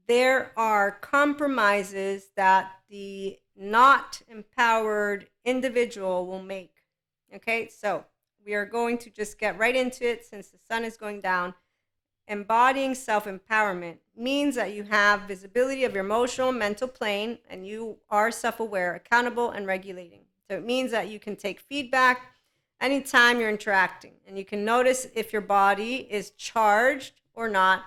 there are compromises that the not empowered individual will make. Okay, so we are going to just get right into it since the sun is going down. Embodying self empowerment means that you have visibility of your emotional and mental plane and you are self aware, accountable, and regulating. So it means that you can take feedback anytime you're interacting and you can notice if your body is charged or not.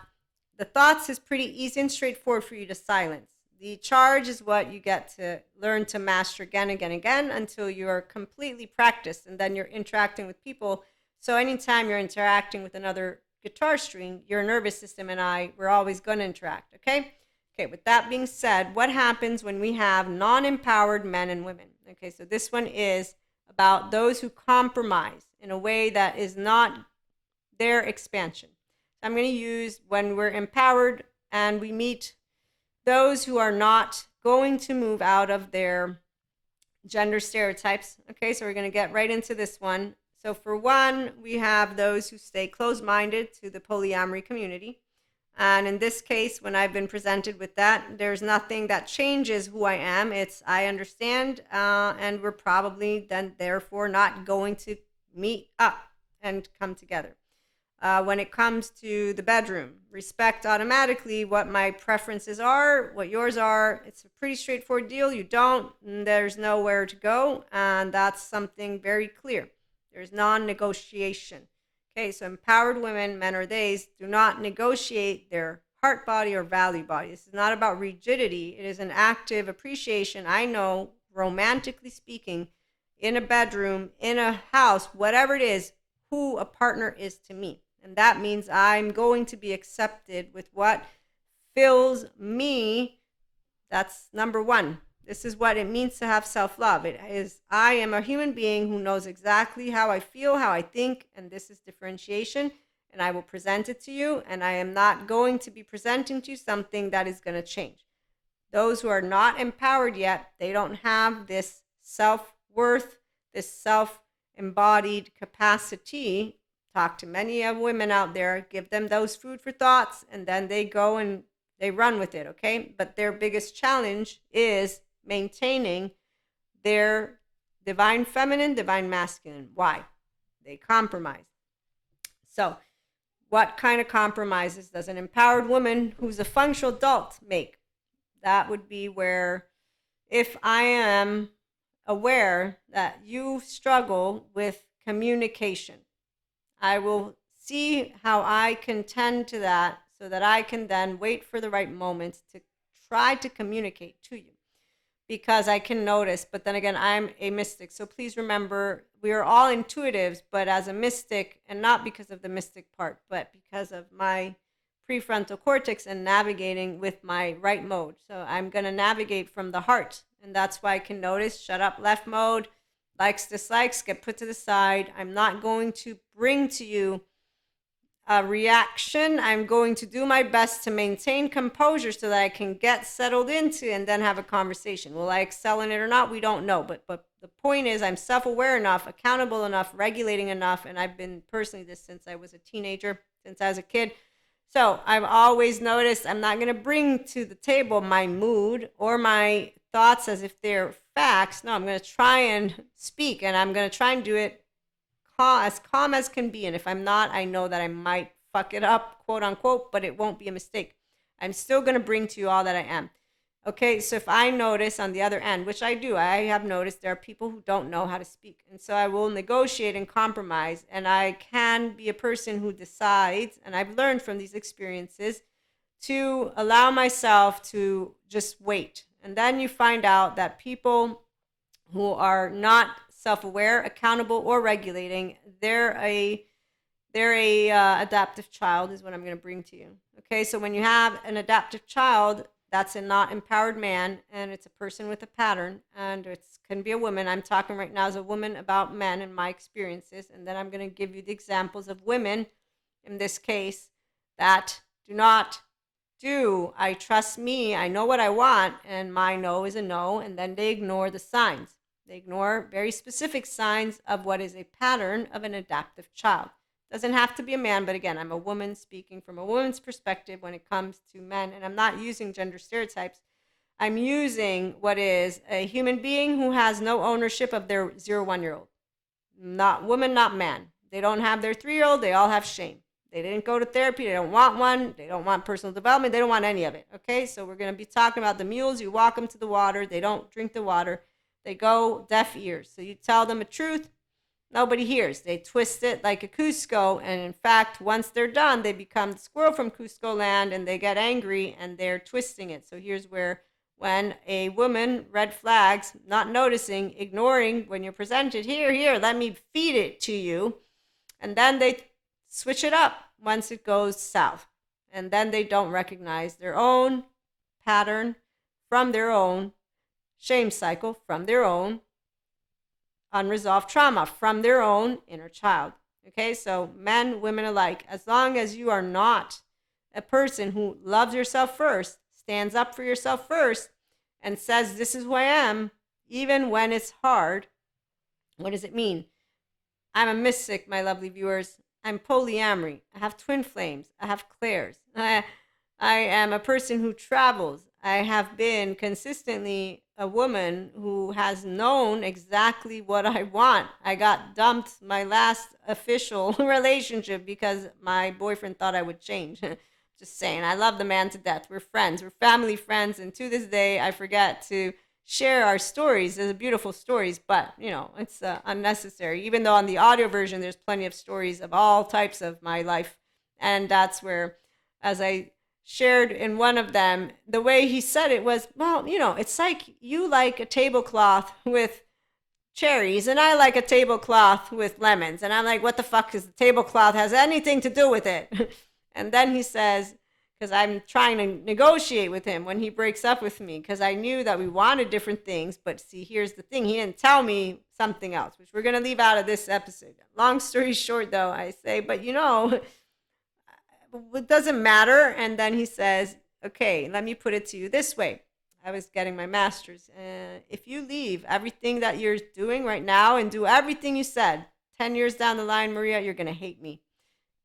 The thoughts is pretty easy and straightforward for you to silence. The charge is what you get to learn to master again, again, again until you're completely practiced and then you're interacting with people. So anytime you're interacting with another guitar string, your nervous system and we're always going to interact, okay? Okay, with that being said, what happens when we have non-empowered men and women? Okay, so this one is about those who compromise in a way that is not their expansion. I'm going to use when we're empowered and we meet those who are not going to move out of their gender stereotypes. Okay, so we're going to get right into this one. So for one, we have those who stay closed-minded to the polyamory community. And in this case, when I've been presented with that, there's nothing that changes who I am. It's I understand, and we're probably then therefore not going to meet up and come together. When it comes to the bedroom, respect automatically what my preferences are, what yours are. It's a pretty straightforward deal. You don't, there's nowhere to go. And that's something very clear. There's non-negotiation. Okay, so empowered women, men or theys, do not negotiate their heart body or value body. This is not about rigidity. It is an active appreciation. I know, romantically speaking, in a bedroom, in a house, whatever it is, who a partner is to me. And that means I'm going to be accepted with what fills me. That's number one. This is what it means to have self-love. It is, I am a human being who knows exactly how I feel, how I think, and this is differentiation. And I will present it to you, and I am not going to be presenting to you something that is going to change. Those who are not empowered yet, they don't have this self-worth, this self-embodied capacity. Talk to many of women out there, give them those food for thoughts, and then they go and they run with it, okay? But their biggest challenge is maintaining their divine feminine, divine masculine. Why? They compromise. So what kind of compromises does an empowered woman who's a functional adult make? That would be where if I am aware that you struggle with communication, I will see how I can tend to that so that I can then wait for the right moments to try to communicate to you. Because I can notice, but then again, I'm a mystic. So please remember, we are all intuitives, but as a mystic, and not because of the mystic part, but because of my prefrontal cortex and navigating with my right mode. So I'm going to navigate from the heart. And that's why I can notice, shut up, left mode, likes, dislikes, get put to the side. I'm not going to bring to you a reaction. I'm going to do my best to maintain composure so that I can get settled into and then have a conversation. Will I excel in it or not? We don't know. But the point is I'm self-aware enough, accountable enough, regulating enough. And I've been personally this since I was a teenager, since I was a kid. So I've always noticed I'm not going to bring to the table my mood or my thoughts as if they're facts. No, I'm going to try and speak, and I'm going to try and do it as calm as can be. And if I'm not, I know that I might fuck it up, quote unquote, but it won't be a mistake. I'm still going to bring to you all that I am. Okay, so if I notice on the other end, which I do, I have noticed there are people who don't know how to speak. And so I will negotiate and compromise. And I can be a person who decides, and I've learned from these experiences, to allow myself to just wait. And then you find out that people who are not self-aware, accountable, or regulating, they're a adaptive child is what I'm going to bring to you. Okay, so when you have an adaptive child, that's a not empowered man, and it's a person with a pattern, and it can be a woman. I'm talking right now as a woman about men and my experiences, and then I'm going to give you the examples of women, in this case, that do not do. I trust me, I know what I want, and my no is a no, and then they ignore the signs. They ignore very specific signs of what is a pattern of an adaptive child. Doesn't have to be a man, but again, I'm a woman speaking from a woman's perspective when it comes to men, and I'm not using gender stereotypes. I'm using what is a human being who has no ownership of their 0 1 year old. Not woman, not man. They don't have their 3 year old, they all have shame. They didn't go to therapy, they don't want one, they don't want personal development, they don't want any of it. Okay, so we're going to be talking about the mules. You walk them to the water, they don't drink the water, they go deaf ears. So you tell them a truth, nobody hears. They twist it like a Cusco, and in fact, once they're done, they become the squirrel from Cusco land and they get angry and they're twisting it. So here's where, when a woman, red flags, not noticing, ignoring when you're presented, here, let me feed it to you, and then they switch it up once it goes south. And then they don't recognize their own pattern from their own shame cycle, from their own unresolved trauma, from their own inner child. Okay, so men, women alike, as long as you are not a person who loves yourself first, stands up for yourself first, and says, this is who I am, even when it's hard, what does it mean? I'm a mystic, my lovely viewers. I'm polyamory. I have twin flames. I have clairs. I am a person who travels. I have been consistently a woman who has known exactly what I want. I got dumped my last official relationship because my boyfriend thought I would change. Just saying, I love the man to death. We're friends. We're family friends. And to this day, I forget to share our stories. They're beautiful stories, but, it's unnecessary. Even though on the audio version, there's plenty of stories of all types of my life. And that's where, as I shared in one of them, the way he said it was, well, it's like you like a tablecloth with cherries and I like a tablecloth with lemons. And I'm like, what the fuck is the tablecloth has anything to do with it? And then he says, because I'm trying to negotiate with him when he breaks up with me, because I knew that we wanted different things. But see, here's the thing. He didn't tell me something else, which we're going to leave out of this episode. Long story short, though, I say, but it doesn't matter. And then he says, okay, let me put it to you this way. I was getting my master's. If you leave everything that you're doing right now and do everything you said, 10 years down the line, Maria, you're going to hate me.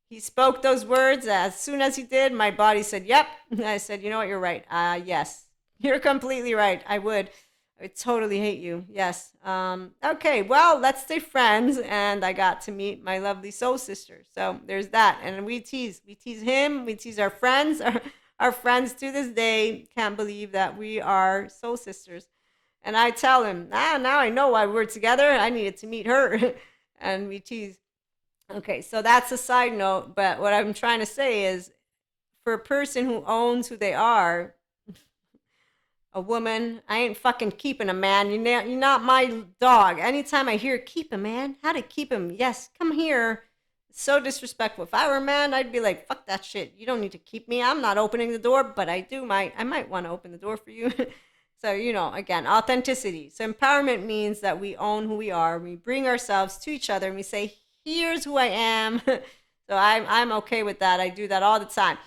He spoke those words. As soon as he did, my body said, yep. I said, you know what? You're right. Yes, you're completely right. I would totally hate you. Yes. Okay, well, let's stay friends. And I got to meet my lovely soul sister. So there's that. And we tease him. We tease our friends. Our friends to this day can't believe that we are soul sisters. And I tell him, now I know why we're together. I needed to meet her. And we tease. Okay, so that's a side note, but what I'm trying to say is, for a person who owns who they are, a woman, I ain't fucking keeping a man. You're not my dog. Anytime I hear keep a man, how to keep him? Yes, come here. It's so disrespectful. If I were a man, I'd be like, fuck that shit. You don't need to keep me. I'm not opening the door, but I might want to open the door for you. So, again, authenticity. So empowerment means that we own who we are. We bring ourselves to each other and we say, here's who I am. So I'm okay with that. I do that all the time.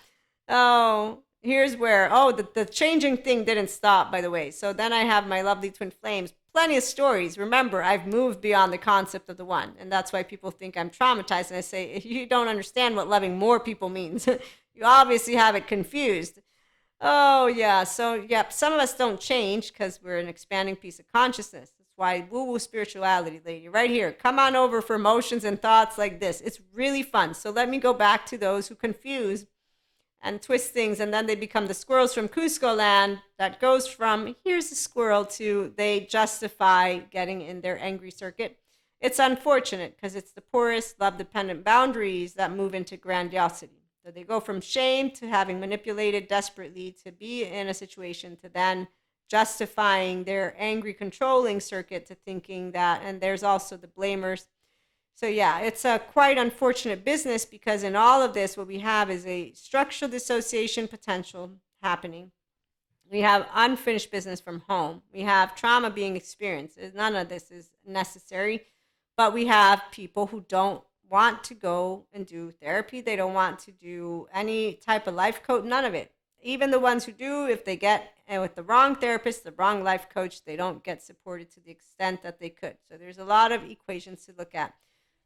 Oh, here's where, the changing thing didn't stop, by the way. So then I have my lovely twin flames. Plenty of stories. Remember, I've moved beyond the concept of the one. And that's why people think I'm traumatized. And I say, if you don't understand what loving more people means, you obviously have it confused. Oh, yeah. So, yep, some of us don't change because we're an expanding piece of consciousness. Why woo-woo spirituality, lady, right here. Come on over for emotions and thoughts like this. It's really fun. So let me go back to those who confuse and twist things, and then they become the squirrels from Cusco land that goes from here's a squirrel to they justify getting in their angry circuit. It's unfortunate because it's the poorest love-dependent boundaries that move into grandiosity. So they go from shame to having manipulated desperately to be in a situation to then justifying their angry controlling circuit to thinking that, and there's also the blamers. So yeah, it's a quite unfortunate business because in all of this, what we have is a structural dissociation potential happening. We have unfinished business from home. We have trauma being experienced. None of this is necessary, but we have people who don't want to go and do therapy. They don't want to do any type of life coach, none of it. Even the ones who do, if they get with the wrong therapist, the wrong life coach, they don't get supported to the extent that they could. So there's a lot of equations to look at.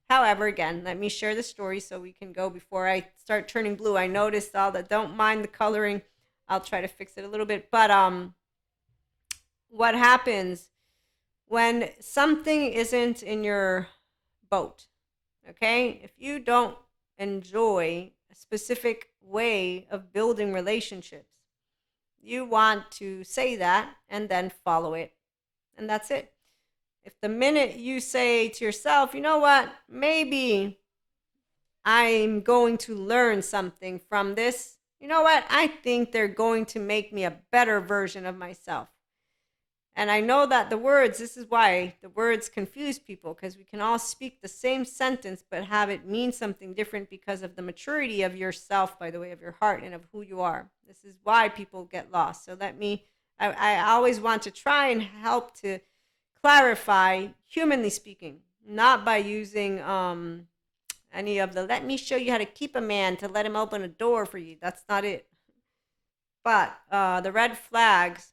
However, again, let me share the story so we can go before I start turning blue. I noticed all that. Don't mind the coloring. I'll try to fix it a little bit. But what happens when something isn't in your boat? Okay, if you don't enjoy a specific way of building relationships, you want to say that and then follow it, and that's it. If the minute you say to yourself, you know what, maybe I'm going to learn something from this, you know what, I think they're going to make me a better version of myself. And I know that the words, this is why the words confuse people, because we can all speak the same sentence but have it mean something different because of the maturity of yourself, by the way, of your heart and of who you are. This is why people get lost. So I always want to try and help to clarify, humanly speaking, not by using any of the let me show you how to keep a man to let him open a door for you. That's not it. But the red flags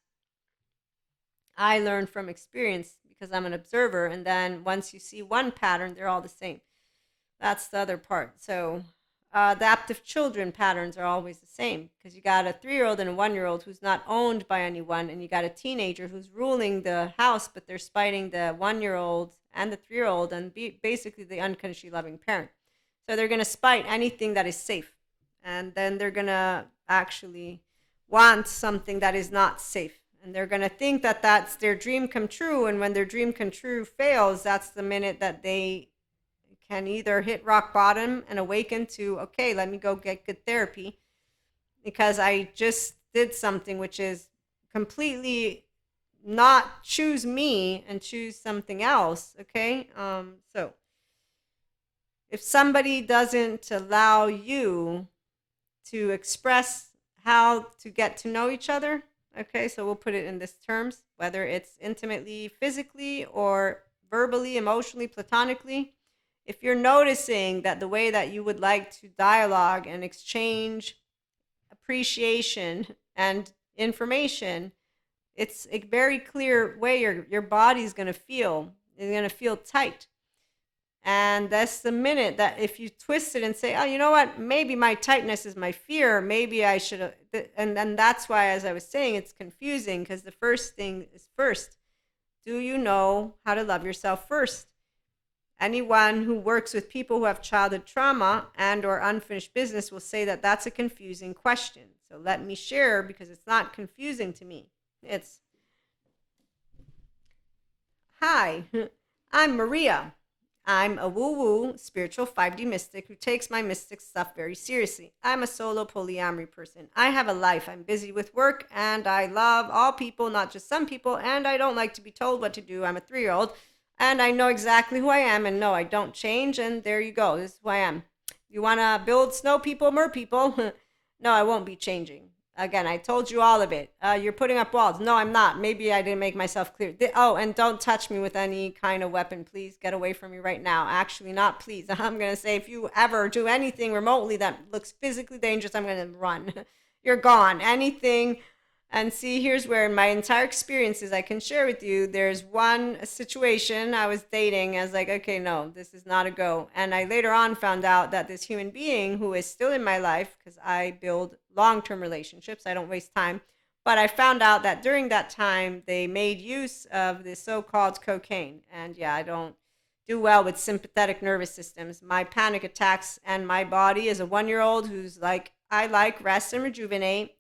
I learned from experience because I'm an observer. And then once you see one pattern, they're all the same. That's the other part. So adaptive children patterns are always the same because you got a 3-year-old and a 1-year-old who's not owned by anyone, and you got a teenager who's ruling the house, but they're spiting the 1-year-old and the 3-year-old and basically the unconditionally loving parent. So they're going to spite anything that is safe, and then they're going to actually want something that is not safe. And they're going to think that that's their dream come true. And when their dream come true fails, that's the minute that they can either hit rock bottom and awaken to, okay, let me go get good therapy because I just did something which is completely not choose me and choose something else. Okay. So if somebody doesn't allow you to express how to get to know each other, okay, so we'll put it in this terms, whether it's intimately, physically, or verbally, emotionally, platonically. If you're noticing that the way that you would like to dialogue and exchange appreciation and information, it's a very clear way your body's going to feel. It's going to feel tight. And that's the minute that if you twist it and say, oh, you know what, maybe my tightness is my fear, maybe I should, and then that's why, as I was saying, it's confusing because the first thing is first. Do you know how to love yourself first? Anyone who works with people who have childhood trauma and or unfinished business will say that that's a confusing question. So let me share because it's not confusing to me. It's, hi, I'm Maria. I'm a woo-woo spiritual 5D mystic who takes my mystic stuff very seriously. I'm a solo polyamory person. I have a life. I'm busy with work and I love all people, not just some people, and I don't like to be told what to do. I'm a 3-year-old and I know exactly who I am, and no, I don't change, and there you go. This is who I am. You want to build snow people, mer people? No, I won't be changing. Again, I told you all of it. You're putting up walls. No, I'm not. Maybe I didn't make myself clear. Oh, and don't touch me with any kind of weapon. Please get away from me right now. Actually, not please. I'm going to say if you ever do anything remotely that looks physically dangerous, I'm going to run. You're gone. Anything. And see, here's where in my entire experiences I can share with you, there's one situation I was dating. I was like, okay, no, this is not a go. And I later on found out that this human being who is still in my life, because I build long-term relationships, I don't waste time. But I found out that during that time, they made use of the so-called cocaine. And yeah, I don't do well with sympathetic nervous systems. My panic attacks and my body is a 1-year-old who's like, I like rest and rejuvenate.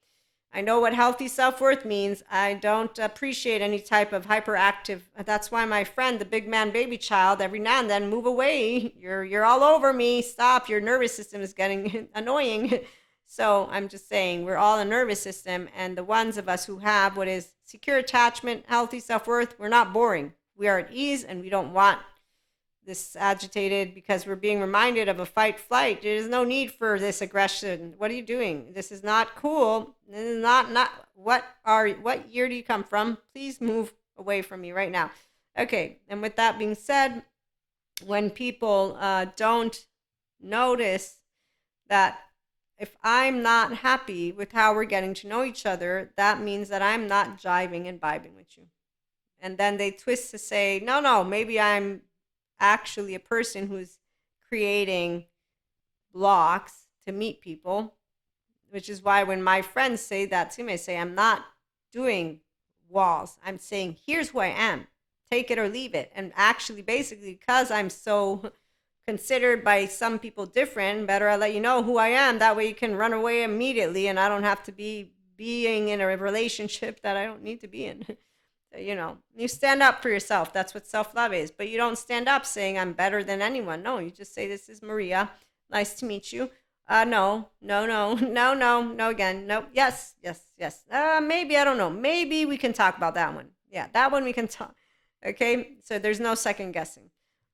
I know what healthy self-worth means. I don't appreciate any type of hyperactive. That's why my friend, the big man baby child, every now and then, move away. You're all over me. Stop. Your nervous system is getting annoying. So I'm just saying we're all a nervous system, and the ones of us who have what is secure attachment, healthy self-worth, we're not boring. We are at ease, and we don't want this agitated because we're being reminded of a fight flight. There's no need for this aggression. What are you doing? This is not cool. This is not what year do you come from? Please move away from me right now. Okay, and with that being said, when people don't notice that if I'm not happy with how we're getting to know each other, that means that I'm not jiving and vibing with you. And then they twist to say, no, maybe I'm actually a person who's creating blocks to meet people, which is why when my friends say that to me, I say, I'm not doing walls. I'm saying, here's who I am. Take it or leave it. And actually, basically, because I'm so considered by some people different, better I let you know who I am. That way you can run away immediately and I don't have to be being in a relationship that I don't need to be in. You stand up for yourself. That's what self-love is. But you don't stand up saying I'm better than anyone. No, you just say, this is Maria. Nice to meet you. No, no, no, no, no, no again. No, yes, yes, yes. Maybe, I don't know. Maybe we can talk about that one. Yeah, that one we can talk. Okay, so there's no second guessing.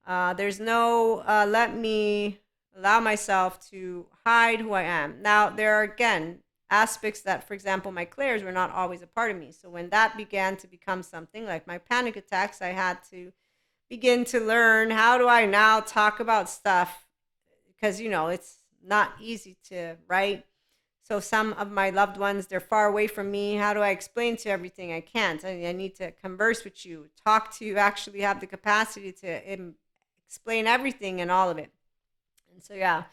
There's no let me allow myself to hide who I am. Now, there are, again, aspects that, for example, my clairs were not always a part of me. So when that began to become something like my panic attacks, I had to begin to learn, how do I now talk about stuff? Because, it's not easy to write. So some of my loved ones, they're far away from me. How do I explain to everything? I can't. I need to converse with you, talk to you, actually have the capacity to explain everything and all of it. And so, yeah,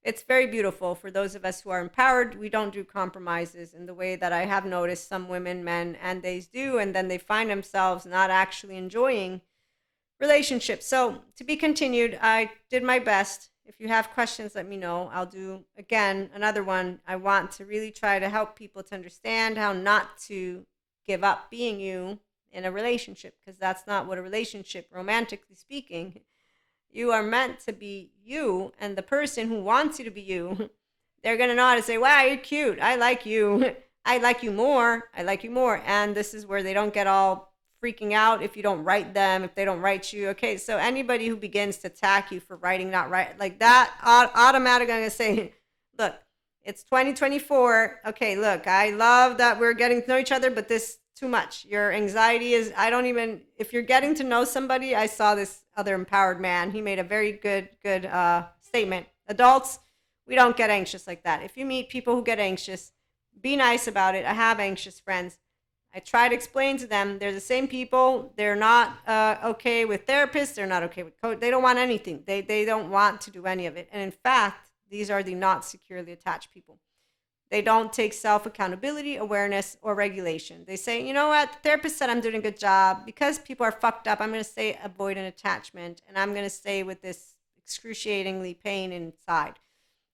it's very beautiful for those of us who are empowered. We don't do compromises in the way that I have noticed some women, men, and they do, and then they find themselves not actually enjoying relationships. So, to be continued. I did my best. If you have questions, let me know. I'll do, again, another one. I want to really try to help people to understand how not to give up being you in a relationship, because that's not what a relationship, romantically speaking. You are meant to be you, and the person who wants you to be you, they're going to know how to say, wow, you're cute. I like you. I like you more. I like you more. And this is where they don't get all freaking out if you don't write them, if they don't write you. Okay, so anybody who begins to attack you for writing, not right, like that, automatically I'm going to say, look, it's 2024. Okay, look, I love that we're getting to know each other, but this too much. Your anxiety is, I don't even, if you're getting to know somebody, I saw this other empowered man. He made a very good statement. Adults, we don't get anxious like that. If you meet people who get anxious, be nice about it. I have anxious friends. I try to explain to them, they're the same people. They're not okay with therapists. They're not okay with coach. They don't want anything. They don't want to do any of it. And in fact, these are the not securely attached people. They don't take self-accountability, awareness, or regulation. They say, you know what, the therapist said I'm doing a good job. Because people are fucked up, I'm going to stay avoidant attachment, and I'm going to stay with this excruciatingly pain inside.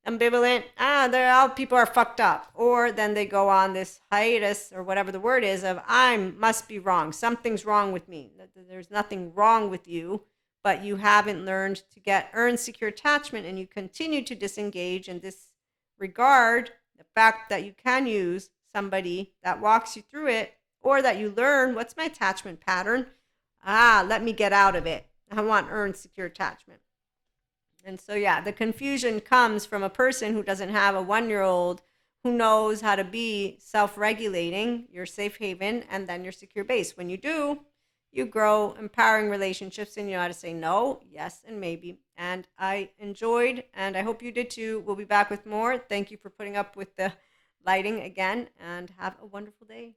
Ambivalent, they're all people are fucked up. Or then they go on this hiatus, or whatever the word is, of I must be wrong. Something's wrong with me. There's nothing wrong with you, but you haven't learned to earn secure attachment, and you continue to disengage and disregard the fact that you can use somebody that walks you through it, or that you learn, what's my attachment pattern? Let me get out of it. I want earned secure attachment. And so, yeah, the confusion comes from a person who doesn't have a 1-year-old who knows how to be self-regulating, your safe haven, and then your secure base. When you do, you grow empowering relationships, and you know how to say no, yes, and maybe. And I enjoyed, and I hope you did too. We'll be back with more. Thank you for putting up with the lighting again, and have a wonderful day.